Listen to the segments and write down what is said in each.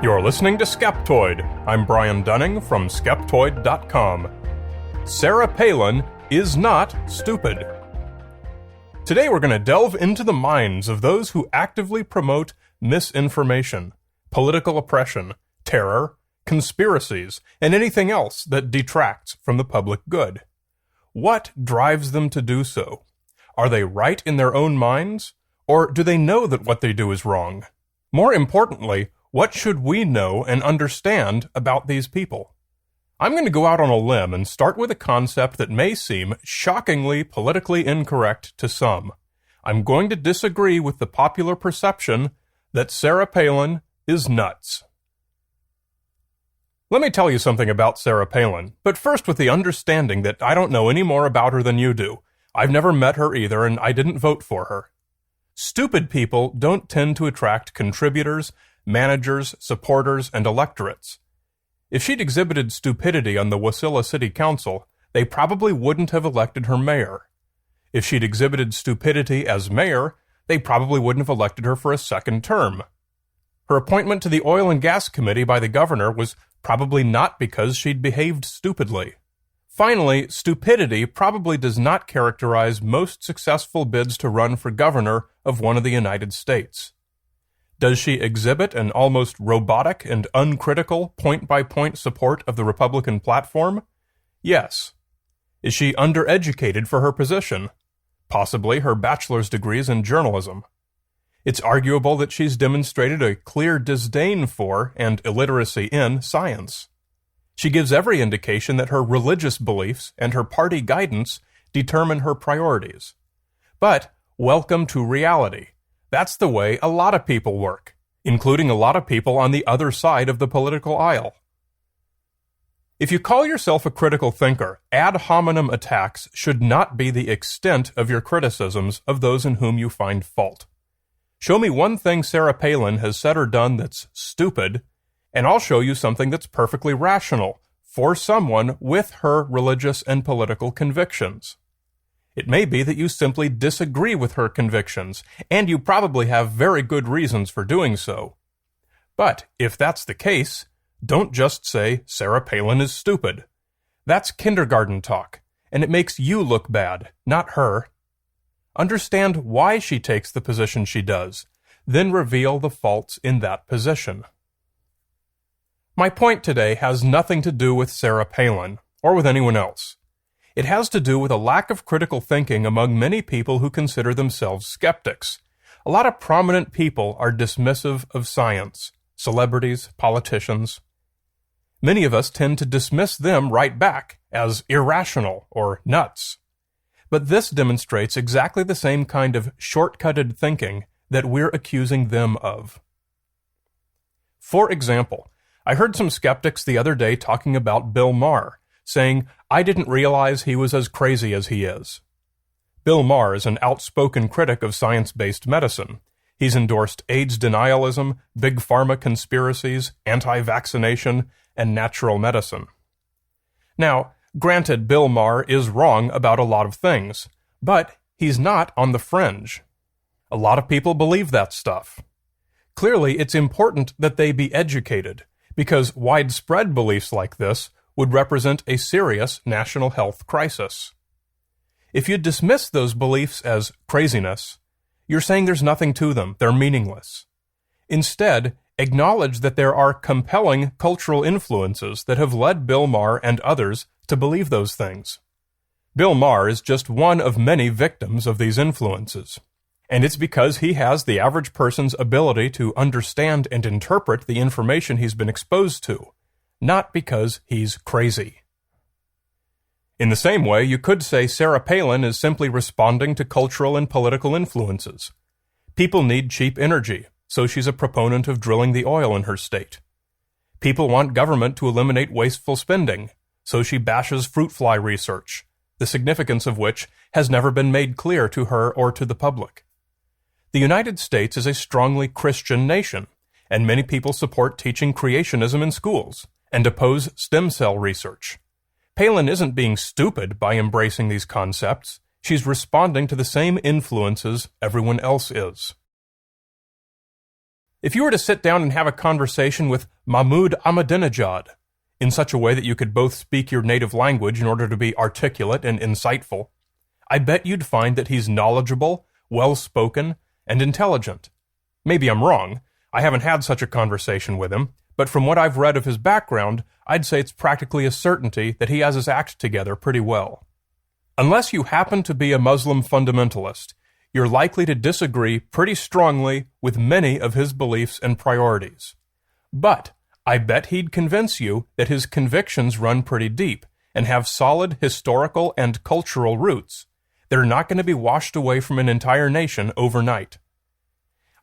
You're listening to Skeptoid. I'm Brian Dunning from Skeptoid.com. Sarah Palin is not stupid. Today we're going to delve into the minds of those who actively promote misinformation, political oppression, terror, conspiracies, and anything else that detracts from the public good. What drives them to do so? Are they right in their own minds? Or do they know that what they do is wrong? More importantly, what should we know and understand about these people? I'm going to go out on a limb and start with a concept that may seem shockingly politically incorrect to some. I'm going to disagree with the popular perception that Sarah Palin is nuts. Let me tell you something about Sarah Palin, but first with the understanding that I don't know any more about her than you do. I've never met her either, and I didn't vote for her. Stupid people don't tend to attract contributors, managers, supporters, and electorates. If she'd exhibited stupidity on the Wasilla City Council, they probably wouldn't have elected her mayor. If she'd exhibited stupidity as mayor, they probably wouldn't have elected her for a second term. Her appointment to the Oil and Gas Committee by the governor was probably not because she'd behaved stupidly. Finally, stupidity probably does not characterize most successful bids to run for governor of one of the United States. Does she exhibit an almost robotic and uncritical point-by-point support of the Republican platform? Yes. Is she undereducated for her position? Possibly her bachelor's degrees in journalism. It's arguable that she's demonstrated a clear disdain for and illiteracy in science. She gives every indication that her religious beliefs and her party guidance determine her priorities. But welcome to reality. That's the way a lot of people work, including a lot of people on the other side of the political aisle. If you call yourself a critical thinker, ad hominem attacks should not be the extent of your criticisms of those in whom you find fault. Show me one thing Sarah Palin has said or done that's stupid, and I'll show you something that's perfectly rational for someone with her religious and political convictions. It may be that you simply disagree with her convictions, and you probably have very good reasons for doing so. But if that's the case, don't just say Sarah Palin is stupid. That's kindergarten talk, and it makes you look bad, not her. Understand why she takes the position she does, then reveal the faults in that position. My point today has nothing to do with Sarah Palin, or with anyone else. It has to do with a lack of critical thinking among many people who consider themselves skeptics. A lot of prominent people are dismissive of science, celebrities, politicians. Many of us tend to dismiss them right back as irrational or nuts. But this demonstrates exactly the same kind of shortcutted thinking that we're accusing them of. For example, I heard some skeptics the other day talking about Bill Maher, saying, "I didn't realize he was as crazy as he is." Bill Maher is an outspoken critic of science-based medicine. He's endorsed AIDS denialism, big pharma conspiracies, anti-vaccination, and natural medicine. Now, granted, Bill Maher is wrong about a lot of things, but he's not on the fringe. A lot of people believe that stuff. Clearly, it's important that they be educated, because widespread beliefs like this would represent a serious national health crisis. If you dismiss those beliefs as craziness, you're saying there's nothing to them, they're meaningless. Instead, acknowledge that there are compelling cultural influences that have led Bill Maher and others to believe those things. Bill Maher is just one of many victims of these influences, and it's because he has the average person's ability to understand and interpret the information he's been exposed to, not because he's crazy. In the same way, you could say Sarah Palin is simply responding to cultural and political influences. People need cheap energy, so she's a proponent of drilling the oil in her state. People want government to eliminate wasteful spending, so she bashes fruit fly research, the significance of which has never been made clear to her or to the public. The United States is a strongly Christian nation, and many people support teaching creationism in schools and oppose stem cell research. Palin isn't being stupid by embracing these concepts. She's responding to the same influences everyone else is. If you were to sit down and have a conversation with Mahmoud Ahmadinejad in such a way that you could both speak your native language in order to be articulate and insightful, I bet you'd find that he's knowledgeable, well-spoken, and intelligent. Maybe I'm wrong. I haven't had such a conversation with him, but from what I've read of his background, I'd say it's practically a certainty that he has his act together pretty well. Unless you happen to be a Muslim fundamentalist, you're likely to disagree pretty strongly with many of his beliefs and priorities. But I bet he'd convince you that his convictions run pretty deep and have solid historical and cultural roots. They're not going to be washed away from an entire nation overnight.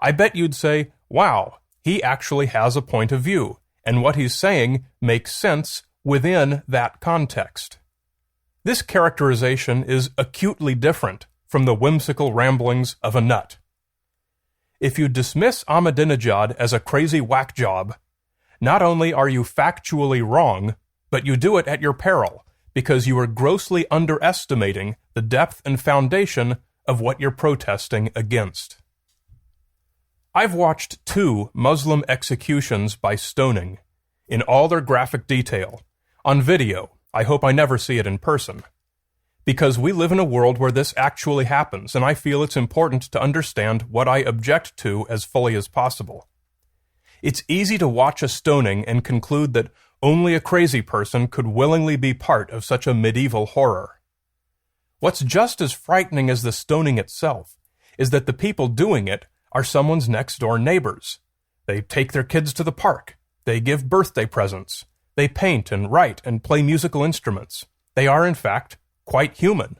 I bet you'd say, wow, he actually has a point of view, and what he's saying makes sense within that context. This characterization is acutely different from the whimsical ramblings of a nut. If you dismiss Ahmadinejad as a crazy whack job, not only are you factually wrong, but you do it at your peril, because you are grossly underestimating the depth and foundation of what you're protesting against. I've watched 2 Muslim executions by stoning, in all their graphic detail, on video. I hope I never see it in person. Because we live in a world where this actually happens, and I feel it's important to understand what I object to as fully as possible. It's easy to watch a stoning and conclude that only a crazy person could willingly be part of such a medieval horror. What's just as frightening as the stoning itself is that the people doing it are someone's next-door neighbors. They take their kids to the park. They give birthday presents. They paint and write and play musical instruments. They are, in fact, quite human.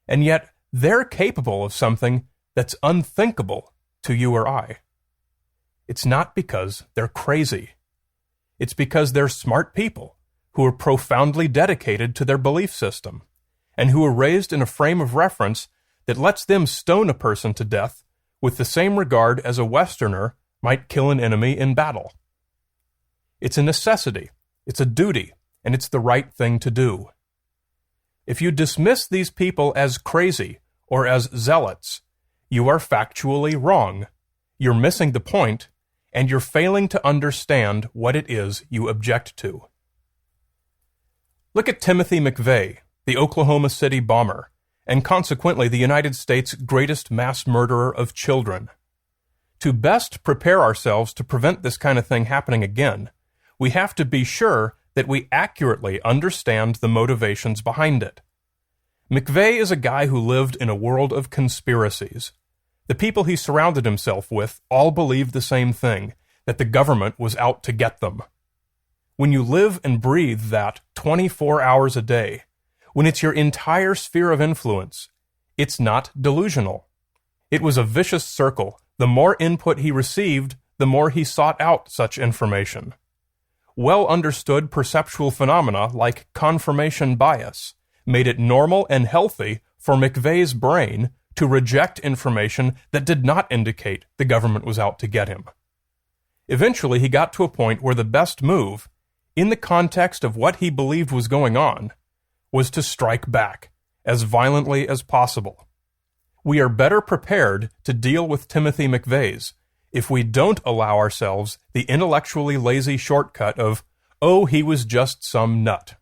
And yet, they're capable of something that's unthinkable to you or I. It's not because they're crazy. It's because they're smart people who are profoundly dedicated to their belief system and who are raised in a frame of reference that lets them stone a person to death with the same regard as a Westerner might kill an enemy in battle. It's a necessity, it's a duty, and it's the right thing to do. If you dismiss these people as crazy or as zealots, you are factually wrong. You're missing the point, and you're failing to understand what it is you object to. Look at Timothy McVeigh, the Oklahoma City bomber, and consequently the United States' greatest mass murderer of children. To best prepare ourselves to prevent this kind of thing happening again, we have to be sure that we accurately understand the motivations behind it. McVeigh is a guy who lived in a world of conspiracies. The people he surrounded himself with all believed the same thing, that the government was out to get them. When you live and breathe that 24 hours a day, when it's your entire sphere of influence, it's not delusional. It was a vicious circle. The more input he received, the more he sought out such information. Well-understood perceptual phenomena like confirmation bias made it normal and healthy for McVeigh's brain to reject information that did not indicate the government was out to get him. Eventually, he got to a point where the best move, in the context of what he believed was going on, was to strike back as violently as possible. We are better prepared to deal with Timothy McVeigh's if we don't allow ourselves the intellectually lazy shortcut of, oh, he was just some nut.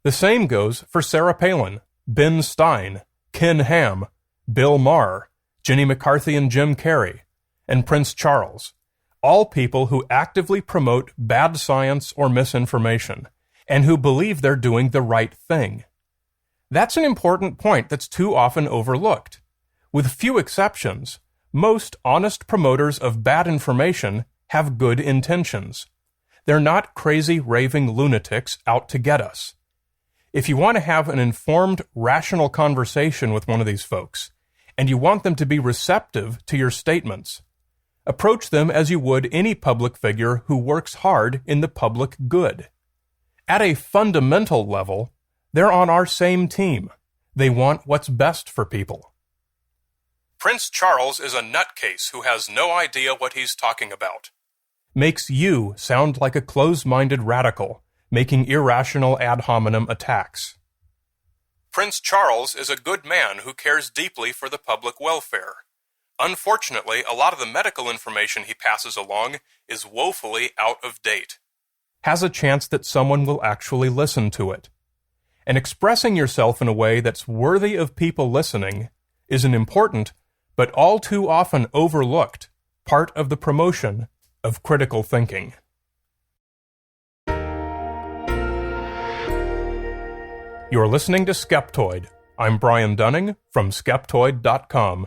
The same goes for Sarah Palin, Ben Stein, Ken Ham, Bill Maher, Jenny McCarthy and Jim Carrey, and Prince Charles, all people who actively promote bad science or misinformation, and who believe they're doing the right thing. That's an important point that's too often overlooked. With few exceptions, most honest promoters of bad information have good intentions. They're not crazy, raving lunatics out to get us. If you want to have an informed, rational conversation with one of these folks, and you want them to be receptive to your statements, approach them as you would any public figure who works hard in the public good. At a fundamental level, they're on our same team. They want what's best for people. Prince Charles is a nutcase who has no idea what he's talking about. Makes you sound like a closed-minded radical, making irrational ad hominem attacks. Prince Charles is a good man who cares deeply for the public welfare. Unfortunately, a lot of the medical information he passes along is woefully out of date. Has a chance that someone will actually listen to it. And expressing yourself in a way that's worthy of people listening is an important, but all too often overlooked, part of the promotion of critical thinking. You're listening to Skeptoid. I'm Brian Dunning from Skeptoid.com.